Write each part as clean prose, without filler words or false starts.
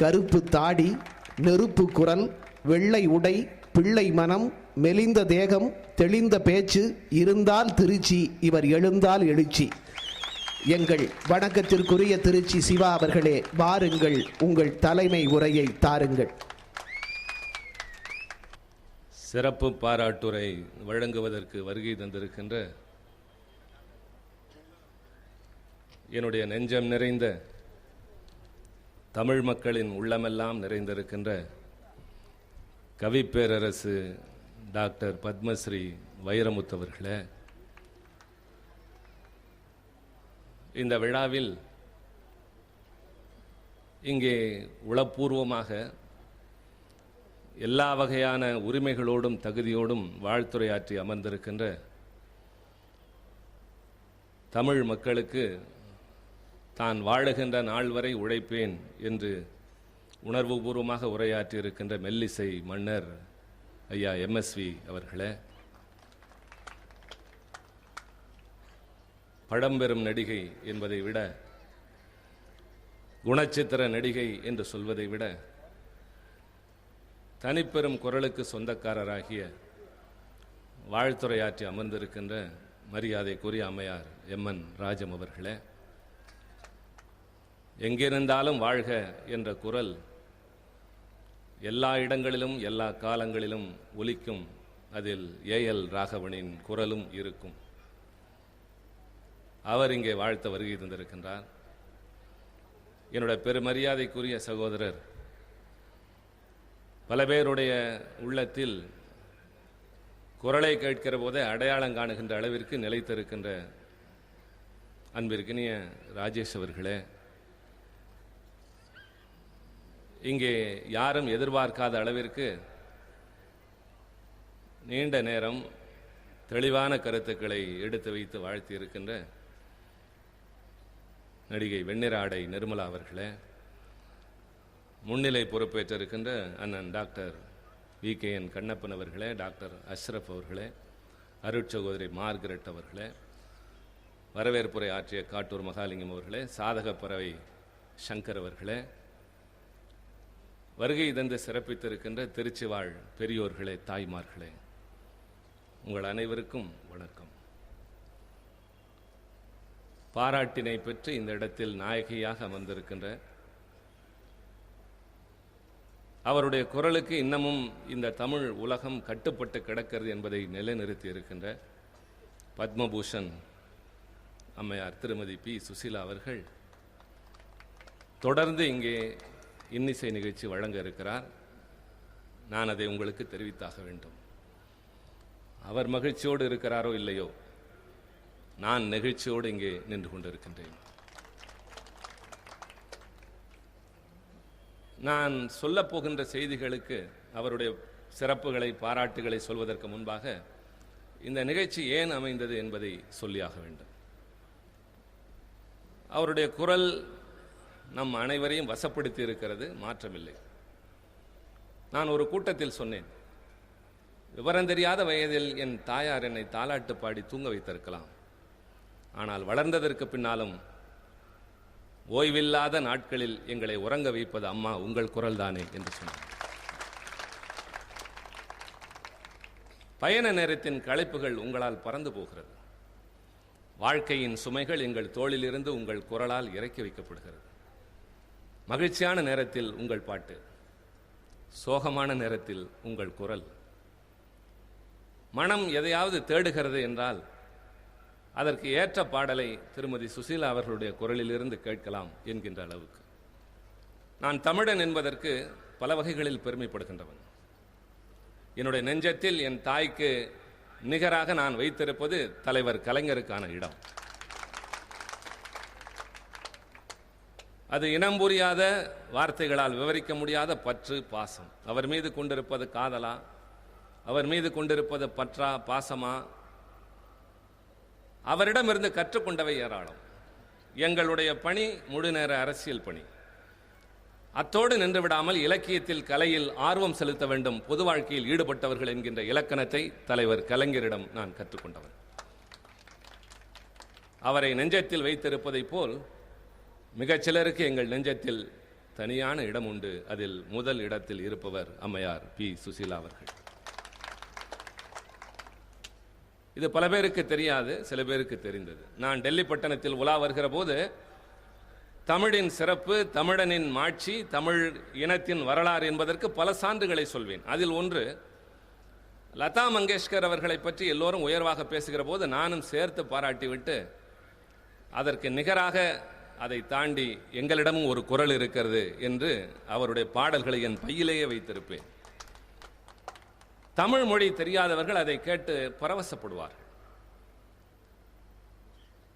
கருப்பு தாடி, நெருப்பு குரல், வெள்ளை உடை, பிள்ளை மனம், மெலிந்த தேகம், தெளிந்த பேச்சு, இருந்தால் திருச்சி, இவர் எழுந்தால் எழுச்சி. எங்கள் வணக்கத்திற்குரிய திருச்சி சிவா அவர்களே, வாருங்கள், உங்கள் தலைமை உரையை தாருங்கள். சிறப்பு பாராட்டுரை வழங்குவதற்கு வருகை தந்திருக்கின்ற என்னுடைய நெஞ்சம் நிறைந்த தமிழ் மக்களின் உள்ளமெல்லாம் நிறைந்திருக்கின்ற கவிப்பேரரசு டாக்டர் பத்மஸ்ரீ வைரமுத்து அவர்களே, இந்த விழாவில் இங்கே உளப்பூர்வமாக எல்லா வகையான உரிமைகளோடும் தகுதியோடும் வாழ்த்துரையாற்றி அமர்ந்திருக்கின்ற தமிழ் மக்களுக்கு தான் வாழுகின்ற நாள் வரை உழைப்பேன் என்று உணர்வுபூர்வமாக உரையாற்றி இருக்கின்ற மெல்லிசை மன்னர் ஐயா MSV அவர்களே, பழம்பெரும் நடிகை என்பதை விட, குணச்சித்திர நடிகை என்று சொல்வதை விட, தனிப்பெரும் குரலுக்கு சொந்தக்காரராகிய வாழ்த்துரையாற்றி அமர்ந்திருக்கின்ற மரியாதைக்குரிய அம்மையார் MN ராஜம் அவர்களே, எங்கிருந்தாலும் வாழ்க என்ற குரல் எல்லா இடங்களிலும் எல்லா காலங்களிலும் ஒலிக்கும். அதில் AL ராகவனின் குரலும் இருக்கும். அவர் இங்கே வாழ்த்த வருகை தந்திருக்கின்றார். என்னுடைய பெருமரியாதைக்குரிய சகோதரர், பல பேருடைய உள்ளத்தில் குரலை கேட்கிற போதே அடையாளம் காணுகின்ற அளவிற்கு நிலைத்திருக்கின்ற அன்பிற்கினிய ராஜேஷ் அவர்களே, இங்கே யாரும் எதிர்பார்க்காத அளவிற்கு நீண்ட நேரம் தெளிவான கருத்துக்களை எடுத்து வைத்து வாழ்த்தி இருக்கின்ற நடிகை வெண்ணிற நிர்மலா அவர்களே, முன்னிலை பொறுப்பேற்றிருக்கின்ற அண்ணன் டாக்டர் VKN கண்ணப்பன் அவர்களே, டாக்டர் அஷ்ரப் அவர்களே, அருட்சகோதரி மார்கரெட் அவர்களே, வரவேற்புரை ஆற்றிய காட்டூர் மகாலிங்கம் அவர்களே, சாதக பறவை சங்கர் அவர்களே, வருகை தந்து சிறப்பித்திருக்கின்ற திருச்சி வாழ் பெரியோர்களே, தாய்மார்களே, உங்கள் அனைவருக்கும் வணக்கம். பாராட்டினை பெற்று இந்த இடத்தில் நாயகியாக அமர்ந்திருக்கின்ற, அவருடைய குரலுக்கு இன்னமும் இந்த தமிழ் உலகம் கட்டுப்பட்டு கிடக்கிறது என்பதை நிலைநிறுத்தி இருக்கின்ற பத்மபூஷன் அம்மையார் திருமதி P. சுசீலா அவர்கள் தொடர்ந்து இங்கே இன்னிசை நிகழ்ச்சி வழங்க இருக்கிறார். நான் அதை உங்களுக்கு தெரிவித்தாக வேண்டும். அவர் மகிழ்ச்சியோடு இருக்கிறாரோ இல்லையோ, நான் நெகிழ்ச்சியோடு இங்கே நின்று கொண்டிருக்கின்றேன். நான் சொல்லப் போகின்ற செய்திகளுக்கு அவருடைய சிறப்புகளை பாராட்டுகளை சொல்வதற்கு முன்பாக இந்த நிகழ்ச்சி ஏன் அமைந்தது என்பதை சொல்லியாக வேண்டும். அவருடைய குரல் நம் அனைவரையும் வசப்படுத்தி இருக்கிறது, மாற்றமில்லை. நான் ஒரு கூட்டத்தில் சொன்னேன், விவரம் தெரியாத வயதில் என் தாயார் என்னை தாலாட்டு பாடி தூங்க வைத்திருக்கலாம், ஆனால் வளர்ந்ததற்கு பின்னாலும் ஓய்வில்லாத நாட்களில் எங்களை உறங்க வைப்பது அம்மா உங்கள் குரல் தானே என்று சொன்னார். பயண நேரத்தின் களைப்புகள் உங்களால் பறந்து போகிறது. வாழ்க்கையின் சுமைகள் எங்கள் தோளிலிருந்து உங்கள் குரலால் இறக்கி வைக்கப்படுகிறது. மகிழ்ச்சியான நேரத்தில் உங்கள் பாட்டு, சோகமான நேரத்தில் உங்கள் குரல். மனம் எதையாவது தேடுகிறது என்றால் அதற்கு ஏற்ற பாடலை திருமதி சுசீலா அவர்களுடைய குரலிலிருந்து கேட்கலாம் என்கின்ற அளவுக்கு நான் தமிழன் என்பதற்கு பல வகைகளில் பெருமைப்படுகின்றவன். என்னுடைய நெஞ்சத்தில் என் தாய்க்கு நிகராக நான் வைத்திருப்பது தலைவர் கலைஞருக்கான இடம். அது இனம் புரியாத, வார்த்தைகளால் விவரிக்க முடியாத பற்று, பாசம். அவர் மீது கொண்டிருப்பது காதலா, அவர் மீது கொண்டிருப்பது பற்றா, பாசமா? அவரிடமிருந்து கற்றுக்கொண்டவை ஏராளம். எங்களுடைய பணி முழு நேர அரசியல் பணி. அத்தோடு நின்று விடாமல் இலக்கியத்தில், கலையில் ஆர்வம் செலுத்த வேண்டும், பொது வாழ்க்கையில் ஈடுபட்டவர்கள் என்கின்ற இலக்கணத்தை தலைவர் கலைஞரிடம் நான் கற்றுக்கொண்டவன். அவரை நெஞ்சத்தில் வைத்திருப்பதை போல் மிகச்சிலருக்கு எங்கள் நெஞ்சத்தில் தனியான இடம் உண்டு. அதில் முதல் இடத்தில் இருப்பவர் அம்மையார் பி. சுசீலா அவர்கள். இது பல பேருக்கு தெரியாது, சில பேருக்கு தெரிந்தது. நான் டெல்லி பட்டணத்தில் உலா வருகிற போது தமிழின் சிறப்பு, தமிழனின் மாட்சி, தமிழ் இனத்தின் வரலாறு என்பதற்கு பல சான்றுகளை சொல்வேன். அதில் ஒன்று, லதா மங்கேஷ்கர் அவர்களை பற்றி எல்லோரும் உயர்வாக பேசுகிற போது நானும் சேர்த்து பாராட்டிவிட்டு, அதற்கு நிகராக அதை தாண்டி எங்களிடமும் ஒரு குரல் இருக்கிறது என்று அவருடைய பாடல்களை என் பையிலேயே வைத்திருப்பேன். தமிழ் மொழி தெரியாதவர்கள் அதை கேட்டு பரவசப்படுவார்கள்.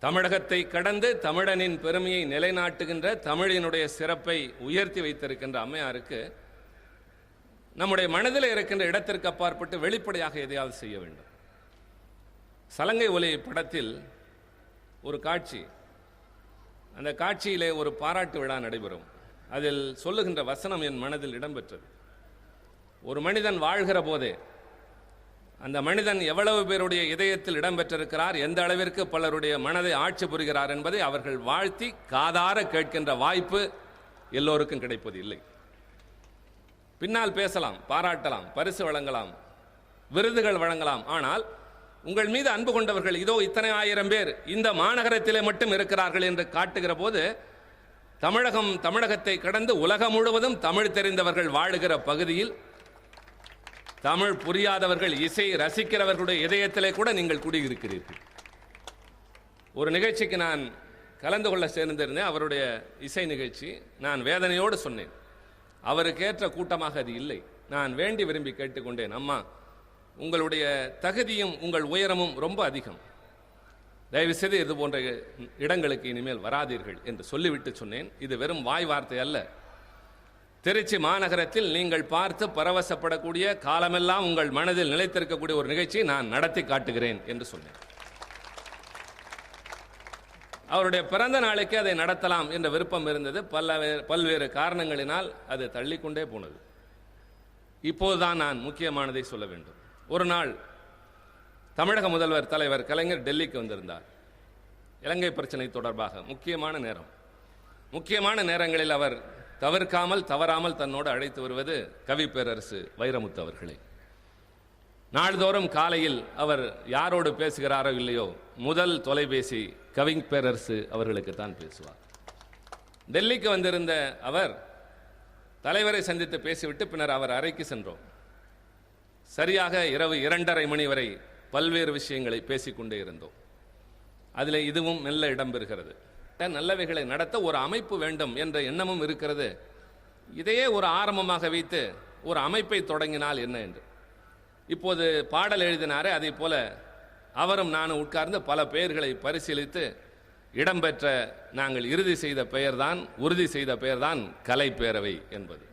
தமிழகத்தை கடந்து தமிழனின் பெருமையை நிலைநாட்டுகின்ற, தமிழினுடைய சிறப்பை உயர்த்தி வைத்திருக்கின்ற அம்மையாருக்கு நம்முடைய மனதில் இருக்கின்ற இடத்திற்கு அப்பாற்பட்டு வெளிப்படையாக எதையாவது செய்ய வேண்டும். சலங்கை ஒலி படத்தில் ஒரு காட்சி, அந்த காட்சியிலே ஒரு பாராட்டு விழா நடைபெறும். அதில் சொல்லுகின்ற வசனம் என் மனதில் இடம்பெற்றது. ஒரு மனிதன் வாழ்கிற போதே அந்த மனிதன் எவ்வளவு பேருடைய இதயத்தில் இடம்பெற்றிருக்கிறார், எந்த அளவிற்கு பலருடைய மனதை ஆட்சி புரிகிறார் என்பதை அவர்கள் வாழ்த்தி காதார கேட்கின்ற வாய்ப்பு எல்லோருக்கும் கிடைப்பது இல்லை. பின்னால் பேசலாம், பாராட்டலாம், பரிசு வழங்கலாம், விருதுகள் வழங்கலாம். ஆனால் உங்கள் மீது அன்பு கொண்டவர்கள் இதோ இத்தனை ஆயிரம் பேர் இந்த மாநகரத்திலே மட்டும் இருக்கிறார்கள் என்று காட்டுகிற போது, தமிழகத்தை கடந்து உலகம் முழுவதும் தமிழ் தெரிந்தவர்கள் வாழுகிற பகுதியில் தமிழ் புரியாதவர்கள், இசை ரசிக்கிறவர்களுடைய இதயத்திலே கூட நீங்கள் குடியிருக்கிறீர்கள். ஒரு நிகழ்ச்சிக்கு நான் கலந்து கொள்ள சேர்ந்திருந்தேன், அவருடைய இசை நிகழ்ச்சி. நான் வேதனையோடு சொன்னேன், அவருக்கு ஏற்ற கூட்டமாக அது இல்லை. நான் வேண்டி விரும்பி கேட்டுக்கொண்டேன், அம்மா உங்களுடைய தகுதியும் உங்கள் உயரமும் ரொம்ப அதிகம், தயவுசெய்து இது போன்ற இடங்களுக்கு இனிமேல் வராதீர்கள் என்று சொல்லிவிட்டு சொன்னேன். இது வெறும் வாய் வார்த்தை அல்ல. திருச்சி மாநகரத்தில் நீங்கள் பார்த்து பரவசப்படக்கூடிய, காலமெல்லாம் உங்கள் மனதில் நிலைத்திருக்கக்கூடிய ஒரு நிகழ்ச்சியை நான் நடத்தி காட்டுகிறேன் என்று சொன்னேன். அவருடைய பிறந்த நாளைக்கு அதை நடத்தலாம் என்ற விருப்பம் இருந்தது. பல்வேறு காரணங்களினால் அது தள்ளிக்கொண்டே போனது. இப்போதுதான் நான் முக்கியமானதை சொல்ல வேண்டும். ஒரு நாள் தமிழக முதல்வர் தலைவர் கலைஞர் டெல்லிக்கு வந்திருந்தார். இலங்கை பிரச்சனை தொடர்பாக முக்கியமான நேரங்களில் அவர் தவிர்க்காமல் தவறாமல் தன்னோடு அழைத்து வருவது கவி பேரரசு வைரமுத்து அவர்களை. நாள்தோறும் காலையில் அவர் யாரோடு பேசுகிறாரோ இல்லையோ, முதல் தொலைபேசி கவி பேரரசு அவர்களுக்கு தான் பேசுவார். டெல்லிக்கு வந்திருந்த அவர் தலைவரை சந்தித்து பேசிவிட்டு பின்னர் அவர் அறைக்கு சென்றோம். சரியாக இரவு 2:30 மணி வரை பல்வேறு விஷயங்களை பேசிக்கொண்டே இருந்தோம். அதில் இதுவும் மெல்ல இடம்பெறுகிறது. நல்லவைகளை நடத்த ஒரு அமைப்பு வேண்டும் என்ற எண்ணமும் இருக்கிறது. இதையே ஒரு ஆரம்பமாக வைத்து ஒரு அமைப்பை தொடங்கினால் என்ன என்று. இப்போது பாடல் எழுதினாரே, அதே போல அவரும் நானும் உட்கார்ந்து பல பெயர்களை பரிசீலித்து இடம்பெற்ற நாங்கள் உறுதி செய்த பெயர்தான் கலைப்பேரவை என்பது.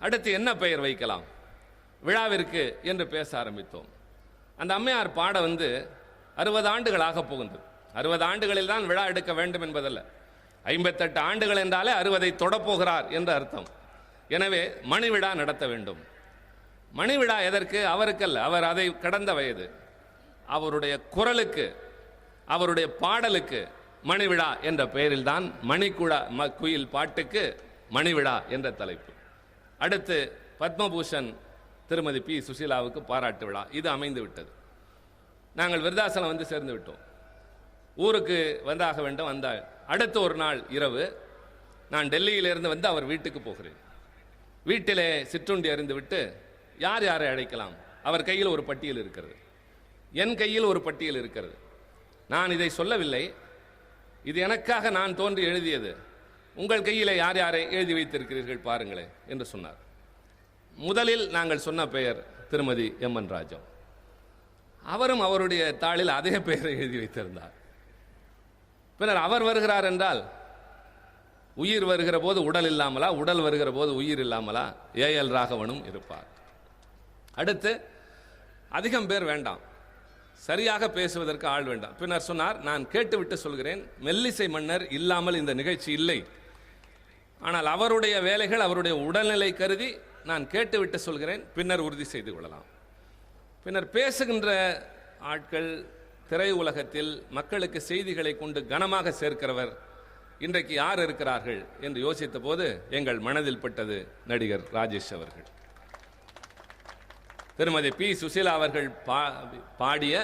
அடுத்து என்ன பெயர் வைக்கலாம் விழாவிற்கு என்று பேச ஆரம்பித்தோம். அந்த அம்மையார் பாட 60 ஆண்டுகளாக போகின்றது. 60 ஆண்டுகளில் தான் விழா எடுக்க வேண்டும் என்பதல்ல, 58 ஆண்டுகள் என்றாலே 60ஐ தொடப்போகிறார் என்று அர்த்தம். எனவே மணி விழா நடத்த வேண்டும். மணி விழா எதற்கு? அவருக்கல்ல, அவர் அதை கடந்த வயது. அவருடைய குரலுக்கு, அவருடைய பாடலுக்கு மணி விழா என்ற பெயரில் தான் குயில் பாட்டுக்கு மணி விழா என்ற தலைப்பு. அடுத்து பத்மபூஷன் திருமதி பி. சுசீலாவுக்கு பாராட்டு விழா. இது அமைந்து விட்டது. நாங்கள் விருதாசலம் சேர்ந்து விட்டோம். ஊருக்கு வந்தாக வேண்டும். அடுத்த ஒரு நாள் இரவு நான் டெல்லியிலிருந்து அவர் வீட்டுக்கு போகிறேன். வீட்டிலே சிற்றுண்டி அறிந்துவிட்டு யார் யாரை அழைக்கலாம், அவர் கையில் ஒரு பட்டியல் இருக்கிறது, என் கையில் ஒரு பட்டியல் இருக்கிறது. நான் இதை சொல்லவில்லை, இது எனக்காக நான் தோன்றி எழுதியது. உங்கள் கையில் யார் யாரை எழுதி வைத்திருக்கிறீர்கள் பாருங்களேன் என்று சொன்னார். முதலில் நாங்கள் சொன்ன பெயர் திருமதி எம்.என். ராஜா. அவரும் அவருடைய தாளில் அதே பெயரை எழுதி வைத்திருந்தார். பின்னர் அவர் வருகிறார் என்றால், உயிர் வருகிற போது உடல் இல்லாமலா, உடல் வருகிற போது உயிர் இல்லாமலா, ஏஎல் ராகவனும் இருப்பார். அடுத்து அதிகம் பேர் வேண்டாம், சரியாக பேசுவதற்கு ஆள் வேண்டாம். பின்னர் சொன்னார், நான் கேட்டுவிட்டு சொல்கிறேன், மெல்லிசை மன்னர் இல்லாமல் இந்த நிகழ்ச்சி இல்லை. ஆனால் அவருடைய வேலைகள், அவருடைய உடல்நிலை கருதி நான் கேட்டுவிட்டு சொல்கிறேன், பின்னர் உறுதி செய்து கொள்ளலாம். பின்னர் பேசுகின்ற ஆட்கள் திரை உலகத்தில் மக்களுக்கு செய்திகளை கொண்டு கனமாக சேர்க்கிறவர் இன்றைக்கு யார் இருக்கிறார்கள் என்று யோசித்த போது எங்கள் மனதில் பட்டது நடிகர் ராஜேஷ் அவர்கள். திருமதி பி. சுசீலா அவர்கள் பாடிய,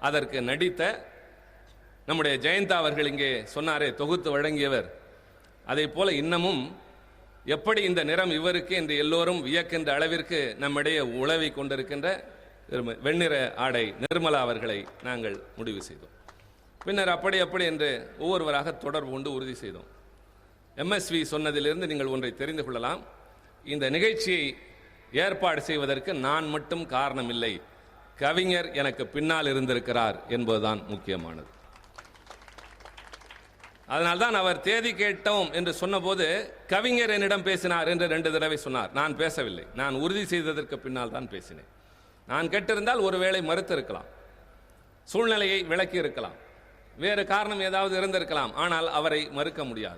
அதற்கு நடித்த நம்முடைய ஜெயந்தா அவர்கள் இங்கே சொன்னாரே, தொகுத்து வழங்கியவர், அதே போல இன்னமும் எப்படி இந்த நிறம் இவருக்கு என்று எல்லோரும் வியக்கின்ற அளவிற்கு நம்மிடையே உழவி கொண்டிருக்கின்ற வெண்ணிற ஆடை நிர்மலா அவர்களை நாங்கள் முடிவு செய்தோம். பின்னர் அப்படி என்று ஒவ்வொருவராக தொடர்பு கொண்டு உறுதி செய்தோம். MSV சொன்னதிலிருந்து நீங்கள் ஒன்றை தெரிந்து கொள்ளலாம். இந்த நிகழ்ச்சியை ஏற்பாடு செய்வதற்கு நான் மட்டும் காரணம் இல்லை, கவிஞர் எனக்கு பின்னால் இருந்திருக்கிறார் என்பதுதான் முக்கியமானது. அதனால்தான் அவர் தேதி கேட்டோம் என்று சொன்னபோது கவிஞர் என்னிடம் பேசினார் என்று 2 தடவை சொன்னார். நான் பேசவில்லை, நான் உறுதி செய்ததற்கு பின்னால் தான் பேசினேன். நான் கேட்டிருந்தால் ஒருவேளை மறுத்து இருக்கலாம், சூழ்நிலையை விளக்கி இருக்கலாம், வேறு காரணம் ஏதாவது இருந்திருக்கலாம். ஆனால் அவரை மறுக்க முடியாது.